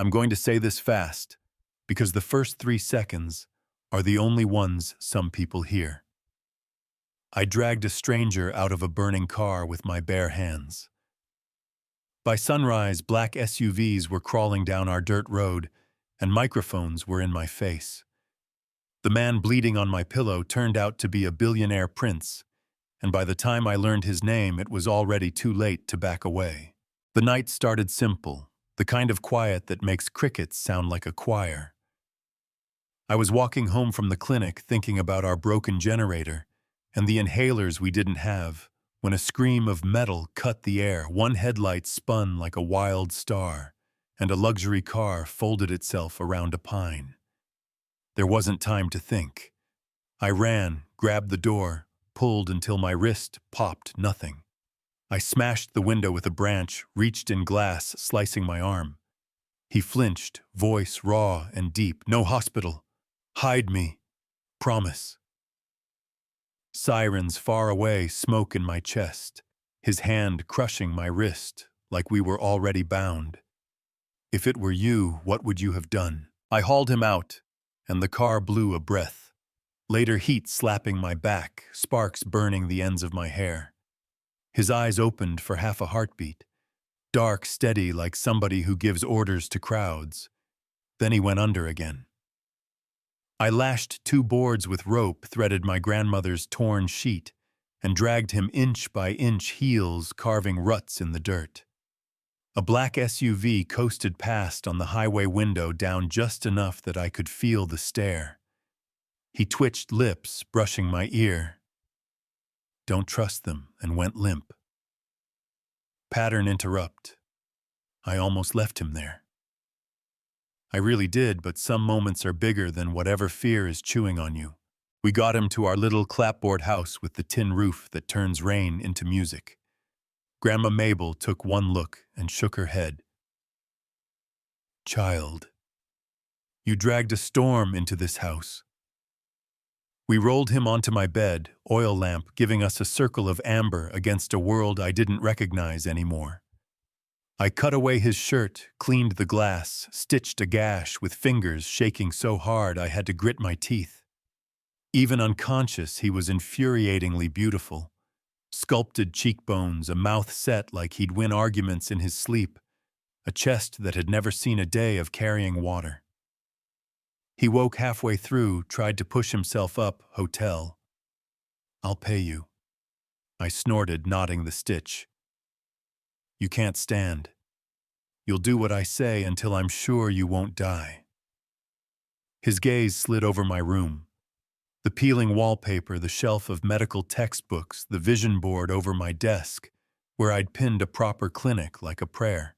I'm going to say this fast, because the first 3 seconds are the only ones some people hear. I dragged a stranger out of a burning car with my bare hands. By sunrise, black SUVs were crawling down our dirt road, and microphones were in my face. The man bleeding on my pillow turned out to be a billionaire prince, and by the time I learned his name, it was already too late to back away. The night started simple, the kind of quiet that makes crickets sound like a choir. I was walking home from the clinic thinking about our broken generator and the inhalers we didn't have, when a scream of metal cut the air. One headlight spun like a wild star, and a luxury car folded itself around a pine. There wasn't time to think. I ran, grabbed the door, pulled until my wrist popped nothing. I smashed the window with a branch, reached in glass, slicing my arm. He flinched, voice raw and deep. "No hospital. Hide me. Promise." Sirens far away, smoke in my chest, his hand crushing my wrist like we were already bound. "If it were you, what would you have done?" I hauled him out, and the car blew a breath. Later, heat slapping my back, sparks burning the ends of my hair. His eyes opened for half a heartbeat, dark, steady like somebody who gives orders to crowds. Then he went under again. I lashed 2 boards with rope, threaded my grandmother's torn sheet, and dragged him inch by inch, heels carving ruts in the dirt. A black SUV coasted past on the highway window down just enough that I could feel the stare. He twitched lips, brushing my ear. "Don't trust them," and went limp. Pattern interrupt. I almost left him there. I really did, but some moments are bigger than whatever fear is chewing on you. We got him to our little clapboard house with the tin roof that turns rain into music. Grandma Mabel took one look and shook her head. "Child, you dragged a storm into this house." We rolled him onto my bed, oil lamp giving us a circle of amber against a world I didn't recognize anymore. I cut away his shirt, cleaned the glass, stitched a gash with fingers shaking so hard I had to grit my teeth. Even unconscious, he was infuriatingly beautiful. Sculpted cheekbones, a mouth set like he'd win arguments in his sleep, a chest that had never seen a day of carrying water. He woke halfway through, tried to push himself up, hotel. "I'll pay you." I snorted, knotting the stitch. "You can't stand. You'll do what I say until I'm sure you won't die." His gaze slid over my room. The peeling wallpaper, the shelf of medical textbooks, the vision board over my desk, where I'd pinned a proper clinic like a prayer.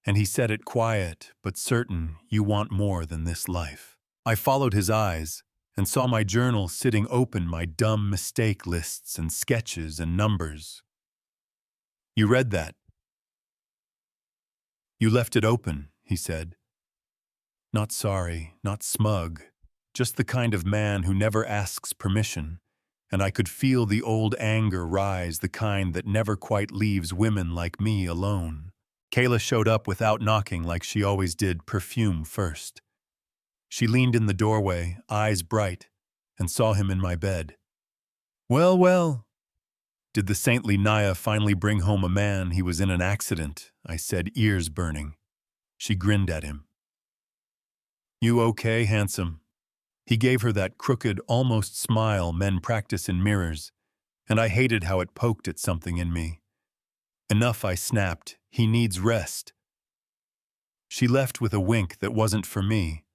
And he said it quiet, but certain, "You want more than this life." I followed his eyes and saw my journal sitting open, my dumb mistake lists and sketches and numbers. "You read that?" "You left it open," he said. Not sorry, not smug, just the kind of man who never asks permission, and I could feel the old anger rise, the kind that never quite leaves women like me alone. Kayla showed up without knocking like she always did, perfume first. She leaned in the doorway, eyes bright, and saw him in my bed. "Well, well. Did the saintly Naya finally bring home a man? He was in an accident," I said, ears burning. She grinned at him. "You okay, handsome?" He gave her that crooked, almost smile men practice in mirrors, and I hated how it poked at something in me. "Enough," I snapped. "He needs rest." She left with a wink that wasn't for me,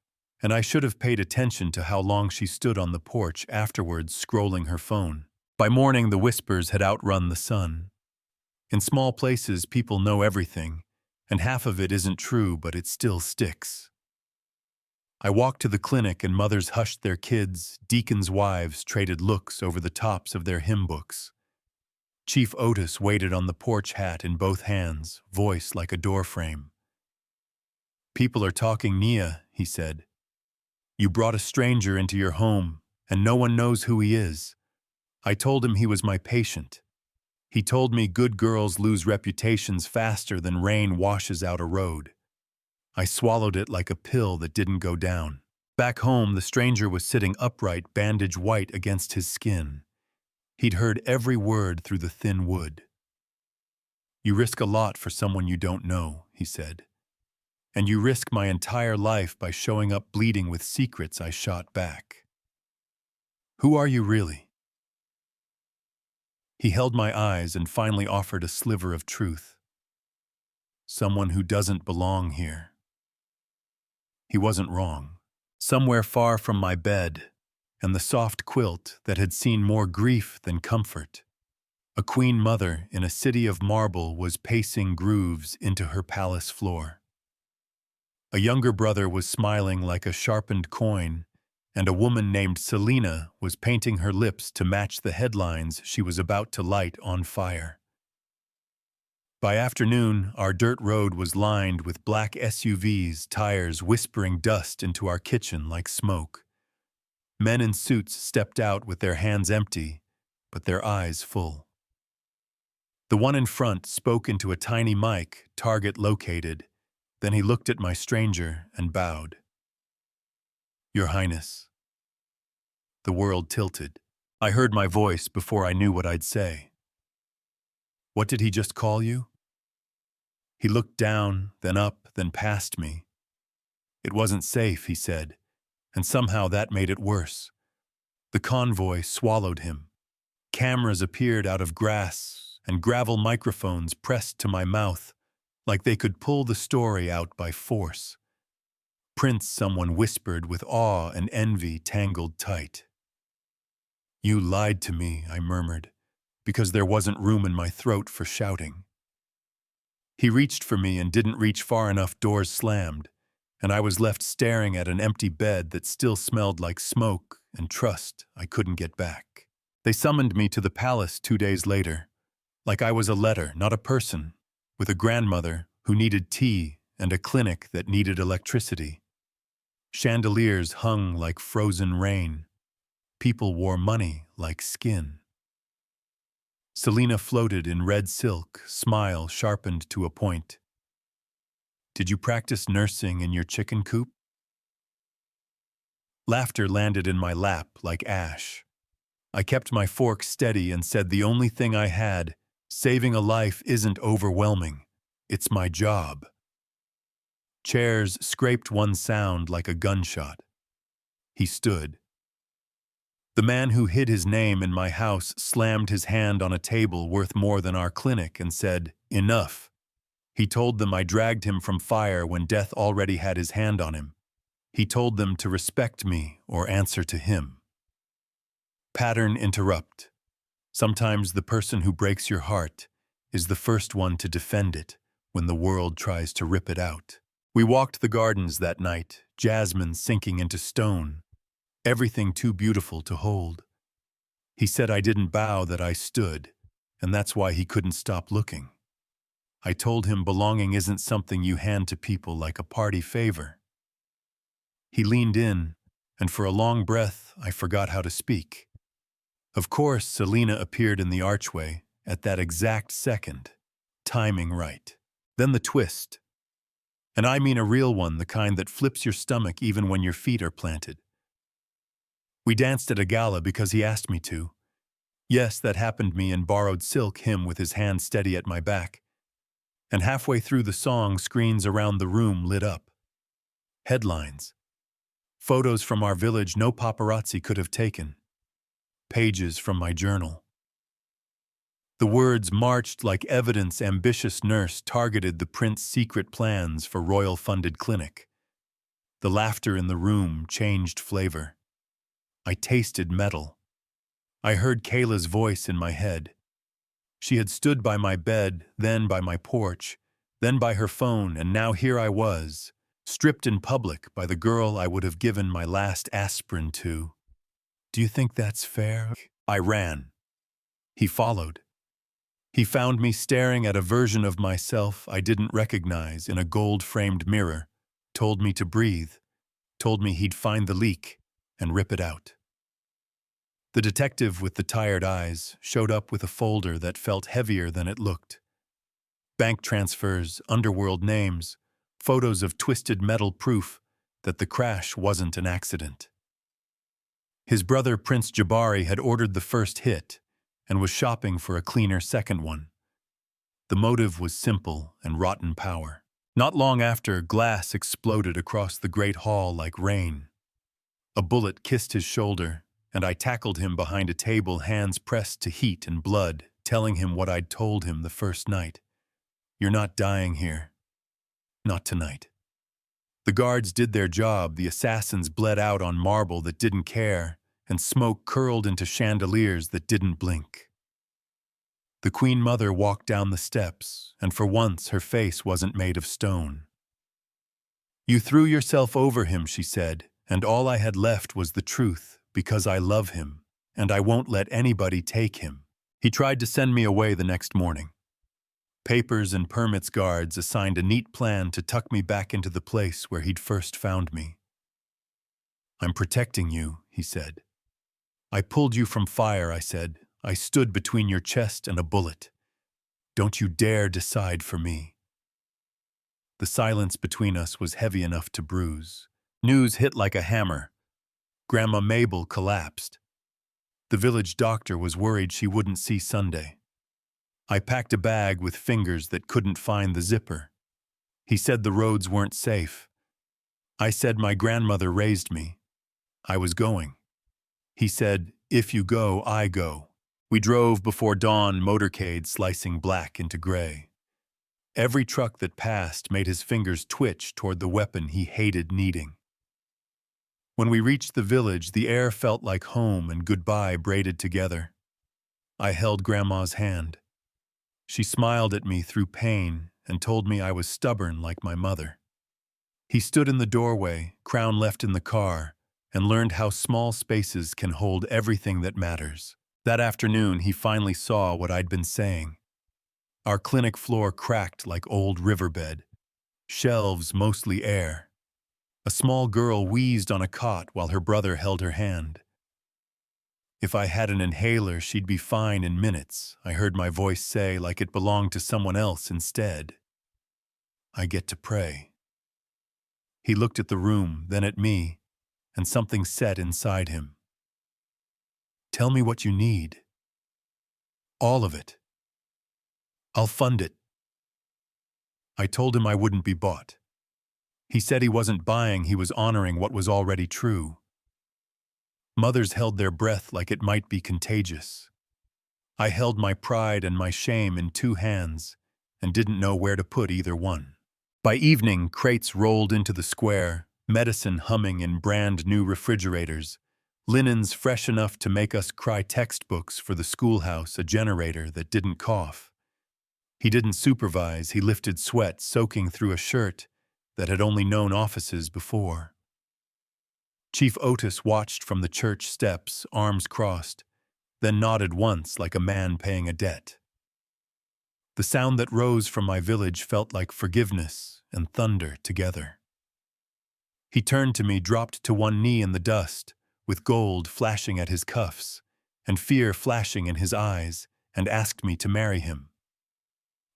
and I should have paid attention to how long she stood on the porch afterwards, scrolling her phone. By morning, the whispers had outrun the sun. In small places, people know everything, and half of it isn't true, but it still sticks. I walked to the clinic, and mothers hushed their kids, deacons' wives traded looks over the tops of their hymn books. Chief Otis waited on the porch, hat in both hands, voice like a doorframe. "People are talking, Nia," he said. "You brought a stranger into your home, and no one knows who he is." I told him he was my patient. He told me good girls lose reputations faster than rain washes out a road. I swallowed it like a pill that didn't go down. Back home, the stranger was sitting upright, bandage white against his skin. He'd heard every word through the thin wood. "You risk a lot for someone you don't know," he said. "And you risk my entire life by showing up bleeding with secrets I shot back. Who are you really?" He held my eyes and finally offered a sliver of truth. "Someone who doesn't belong here." He wasn't wrong. Somewhere far from my bed, and the soft quilt that had seen more grief than comfort, a queen mother in a city of marble was pacing grooves into her palace floor. A younger brother was smiling like a sharpened coin, and a woman named Selena was painting her lips to match the headlines she was about to light on fire. By afternoon, our dirt road was lined with black SUVs, tires whispering dust into our kitchen like smoke. Men in suits stepped out with their hands empty, but their eyes full. The one in front spoke into a tiny mic, target located. Then he looked at my stranger and bowed. "Your Highness." The world tilted. I heard my voice before I knew what I'd say. "What did he just call you?" He looked down, then up, then past me. "It wasn't safe," he said, and somehow that made it worse. The convoy swallowed him. Cameras appeared out of grass, and gravel microphones pressed to my mouth like they could pull the story out by force. "Prince," someone whispered with awe and envy tangled tight. "You lied to me," I murmured, because there wasn't room in my throat for shouting. He reached for me and didn't reach far enough. Doors slammed, and I was left staring at an empty bed that still smelled like smoke and trust I couldn't get back. They summoned me to the palace 2 days later, like I was a letter, not a person, with a grandmother who needed tea and a clinic that needed electricity. Chandeliers hung like frozen rain. People wore money like skin. Selena floated in red silk, smile sharpened to a point. "Did you practice nursing in your chicken coop?" Laughter landed in my lap like ash. I kept my fork steady and said the only thing I had, saving a life isn't overwhelming. It's my job. Chairs scraped one sound like a gunshot. He stood. The man who hid his name in my house slammed his hand on a table worth more than our clinic and said, "Enough." He told them I dragged him from fire when death already had his hand on him. He told them to respect me or answer to him. Pattern interrupt. Sometimes the person who breaks your heart is the first one to defend it when the world tries to rip it out. We walked the gardens that night, jasmine sinking into stone, everything too beautiful to hold. He said I didn't bow, that I stood, and that's why he couldn't stop looking. I told him belonging isn't something you hand to people like a party favor. He leaned in, and for a long breath, I forgot how to speak. Of course, Selena appeared in the archway at that exact second, timing right. Then the twist. And I mean a real one, the kind that flips your stomach even when your feet are planted. We danced at a gala because he asked me to. Yes, that happened me in borrowed silk, him with his hand steady at my back. And halfway through the song, screens around the room lit up. Headlines. Photos from our village no paparazzi could have taken. Pages from my journal. The words marched like evidence. Ambitious nurse targeted the prince's secret plans for royal-funded clinic. The laughter in the room changed flavor. I tasted metal. I heard Kayla's voice in my head. She had stood by my bed, then by my porch, then by her phone, and now here I was, stripped in public by the girl I would have given my last aspirin to. "Do you think that's fair?" I ran. He followed. He found me staring at a version of myself I didn't recognize in a gold-framed mirror, told me to breathe, told me he'd find the leak and rip it out. The detective with the tired eyes showed up with a folder that felt heavier than it looked. Bank transfers, underworld names, photos of twisted metal proof that the crash wasn't an accident. His brother Prince Jabari had ordered the first hit and was shopping for a cleaner second one. The motive was simple and rotten power. Not long after, glass exploded across the great hall like rain. A bullet kissed his shoulder, and I tackled him behind a table, hands pressed to heat and blood, telling him what I'd told him the first night. "You're not dying here. Not tonight." The guards did their job. The assassins bled out on marble that didn't care, and smoke curled into chandeliers that didn't blink. The Queen Mother walked down the steps, and for once her face wasn't made of stone. "You threw yourself over him," she said, "and all I had left was the truth, because I love him, and I won't let anybody take him." He tried to send me away the next morning. Papers and permits guards assigned a neat plan to tuck me back into the place where he'd first found me. "I'm protecting you," he said. "I pulled you from fire," I said. "I stood between your chest and a bullet. Don't you dare decide for me." The silence between us was heavy enough to bruise. News hit like a hammer. Grandma Mabel collapsed. The village doctor was worried she wouldn't see Sunday. I packed a bag with fingers that couldn't find the zipper. He said the roads weren't safe. I said my grandmother raised me. I was going. He said, "If you go, I go." We drove before dawn, motorcade slicing black into gray. Every truck that passed made his fingers twitch toward the weapon he hated needing. When we reached the village, the air felt like home and goodbye braided together. I held Grandma's hand. She smiled at me through pain and told me I was stubborn like my mother. He stood in the doorway, crown left in the car, and learned how small spaces can hold everything that matters. That afternoon, he finally saw what I'd been saying. Our clinic floor cracked like old riverbed. Shelves mostly air. A small girl wheezed on a cot while her brother held her hand. If I had an inhaler, she'd be fine in minutes, I heard my voice say, like it belonged to someone else instead. I get to pray. He looked at the room, then at me, and something set inside him. "Tell me what you need." "All of it. I'll fund it." I told him I wouldn't be bought. He said he wasn't buying, he was honoring what was already true. Mothers held their breath like it might be contagious. I held my pride and my shame in two hands and didn't know where to put either one. By evening, crates rolled into the square, medicine humming in brand new refrigerators, linens fresh enough to make us cry, textbooks for the schoolhouse, a generator that didn't cough. He didn't supervise, he lifted sweat soaking through a shirt that had only known offices before. Chief Otis watched from the church steps, arms crossed, then nodded once like a man paying a debt. The sound that rose from my village felt like forgiveness and thunder together. He turned to me, dropped to one knee in the dust, with gold flashing at his cuffs and fear flashing in his eyes, and asked me to marry him.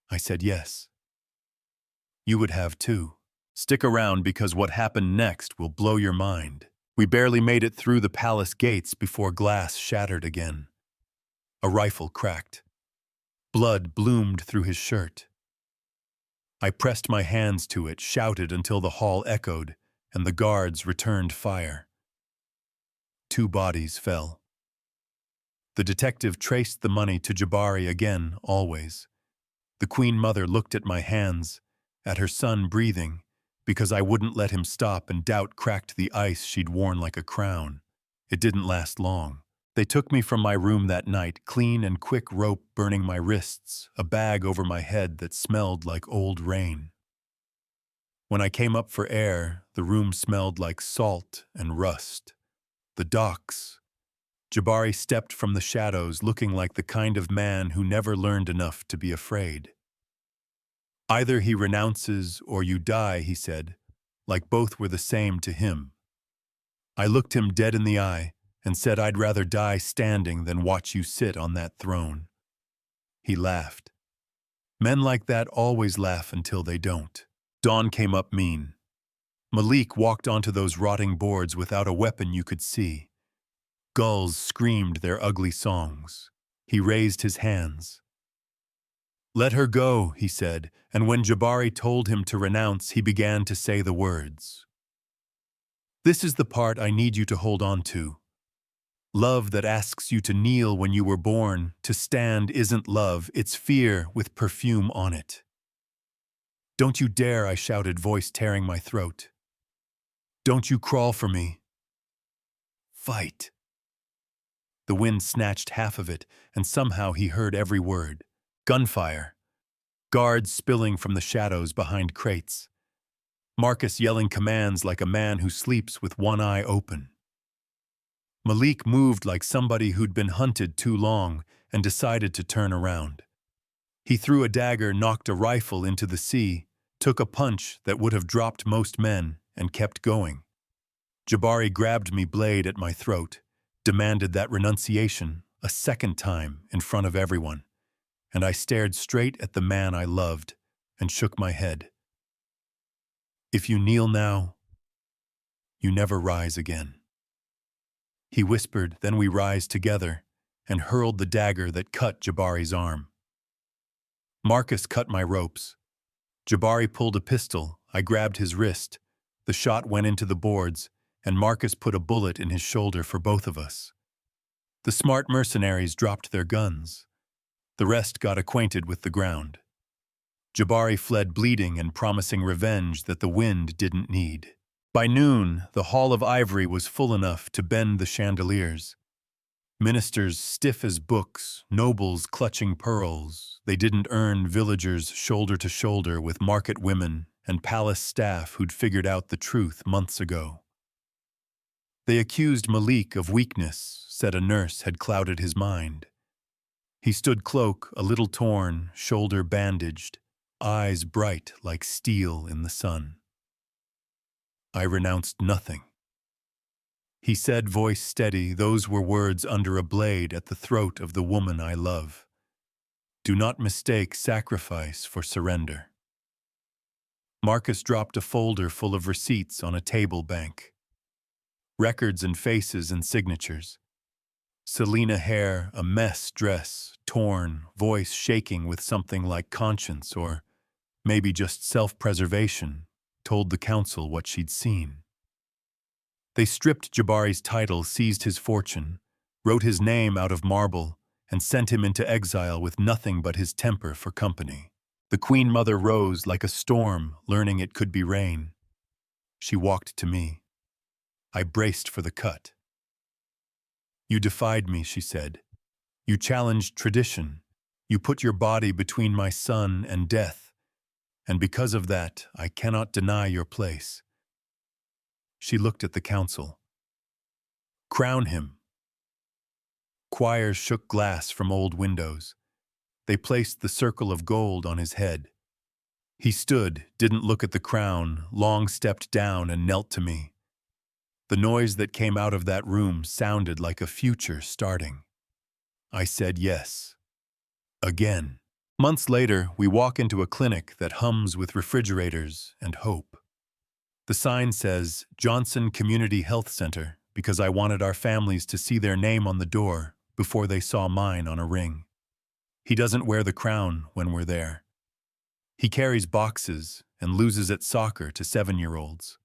I said yes. "You would have too. Stick around because what happened next will blow your mind." We barely made it through the palace gates before glass shattered again. A rifle cracked. Blood bloomed through his shirt. I pressed my hands to it, shouted until the hall echoed, and the guards returned fire. 2 bodies fell. The detective traced the money to Jabari again, always. The Queen Mother looked at my hands, at her son breathing, because I wouldn't let him stop, and doubt cracked the ice she'd worn like a crown. It didn't last long. They took me from my room that night, clean and quick rope burning my wrists, a bag over my head that smelled like old rain. When I came up for air, the room smelled like salt and rust. The docks. Jabari stepped from the shadows, looking like the kind of man who never learned enough to be afraid. "Either he renounces or you die," he said, like both were the same to him. I looked him dead in the eye and said I'd rather die standing than watch you sit on that throne. He laughed. Men like that always laugh until they don't. Dawn came up mean. Malik walked onto those rotting boards without a weapon you could see. Gulls screamed their ugly songs. He raised his hands. "Let her go," he said, and when Jabari told him to renounce, he began to say the words. "This is the part I need you to hold on to. Love that asks you to kneel when you were born, to stand isn't love, it's fear with perfume on it. Don't you dare," I shouted, voice tearing my throat. "Don't you crawl for me. Fight." The wind snatched half of it, and somehow he heard every word. Gunfire. Guards spilling from the shadows behind crates. Marcus yelling commands like a man who sleeps with one eye open. Malik moved like somebody who'd been hunted too long and decided to turn around. He threw a dagger, knocked a rifle into the sea, took a punch that would have dropped most men, and kept going. Jabari grabbed me, blade at my throat, demanded that renunciation a second time in front of everyone, and I stared straight at the man I loved and shook my head. "If you kneel now, you never rise again." He whispered, then we rise together, and hurled the dagger that cut Jabari's arm. Marcus cut my ropes. Jabari pulled a pistol. I grabbed his wrist. The shot went into the boards, and Marcus put a bullet in his shoulder for both of us. The smart mercenaries dropped their guns. The rest got acquainted with the ground. Jabari fled bleeding and promising revenge that the wind didn't need. By noon, the Hall of Ivory was full enough to bend the chandeliers. Ministers stiff as books, nobles clutching pearls. They didn't earn, villagers shoulder to shoulder with market women and palace staff who'd figured out the truth months ago. They accused Malik of weakness, said a nurse had clouded his mind. He stood cloak, a little torn, shoulder bandaged, eyes bright like steel in the sun. I renounced nothing. He said, voice steady, those were words under a blade at the throat of the woman I love. Do not mistake sacrifice for surrender. Marcus dropped a folder full of receipts on a table bank. Records and faces and signatures. Selena hair, a mess dress, torn, voice shaking with something like conscience or maybe just self-preservation, told the council what she'd seen. They stripped Jabari's title, seized his fortune, wrote his name out of marble, and sent him into exile with nothing but his temper for company. The Queen Mother rose like a storm, learning it could be rain. She walked to me. I braced for the cut. You defied me, she said. You challenged tradition. You put your body between my son and death. And because of that, I cannot deny your place. She looked at the council. Crown him. Choirs shook glass from old windows. They placed the circle of gold on his head. He stood, didn't look at the crown, long stepped down and knelt to me. The noise that came out of that room sounded like a future starting. I said yes. Again. Months later, we walk into a clinic that hums with refrigerators and hope. The sign says, Johnson Community Health Center, because I wanted our families to see their name on the door before they saw mine on a ring. He doesn't wear the crown when we're there. He carries boxes and loses at soccer to 7-year-olds.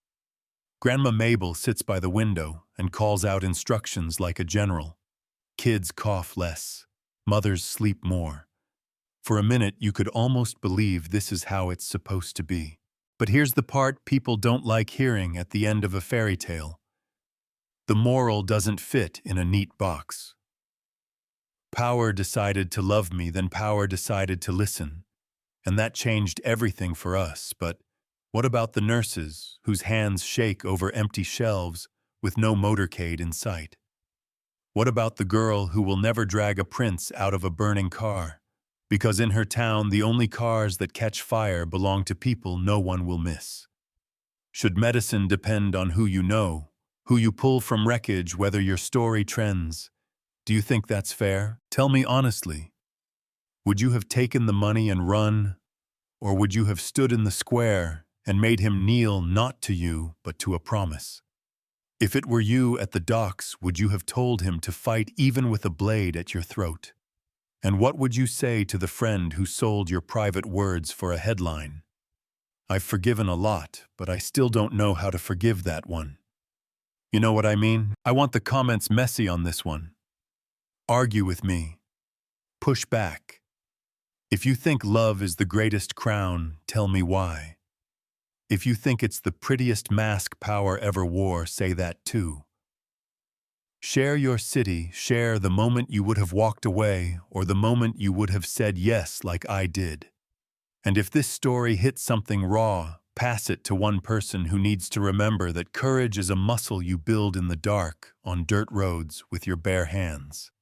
Grandma Mabel sits by the window and calls out instructions like a general. Kids cough less. Mothers sleep more. For a minute, you could almost believe this is how it's supposed to be. But here's the part people don't like hearing at the end of a fairy tale. The moral doesn't fit in a neat box. Power decided to love me, then power decided to listen. And that changed everything for us. But what about the nurses whose hands shake over empty shelves with no motorcade in sight? What about the girl who will never drag a prince out of a burning car? Because in her town, the only cars that catch fire belong to people no one will miss. Should medicine depend on who you know, who you pull from wreckage, whether your story trends? Do you think that's fair? Tell me honestly. Would you have taken the money and run, or would you have stood in the square and made him kneel not to you but to a promise. If it were you at the docks, would you have told him to fight even with a blade at your throat? And what would you say to the friend who sold your private words for a headline? I've forgiven a lot, but I still don't know how to forgive that one. You know what I mean? I want the comments messy on this one. Argue with me. Push back. If you think love is the greatest crown, tell me why. If you think it's the prettiest mask power ever wore, say that too. Share your city, share the moment you would have walked away or the moment you would have said yes like I did. And if this story hits something raw, pass it to one person who needs to remember that courage is a muscle you build in the dark, on dirt roads, with your bare hands.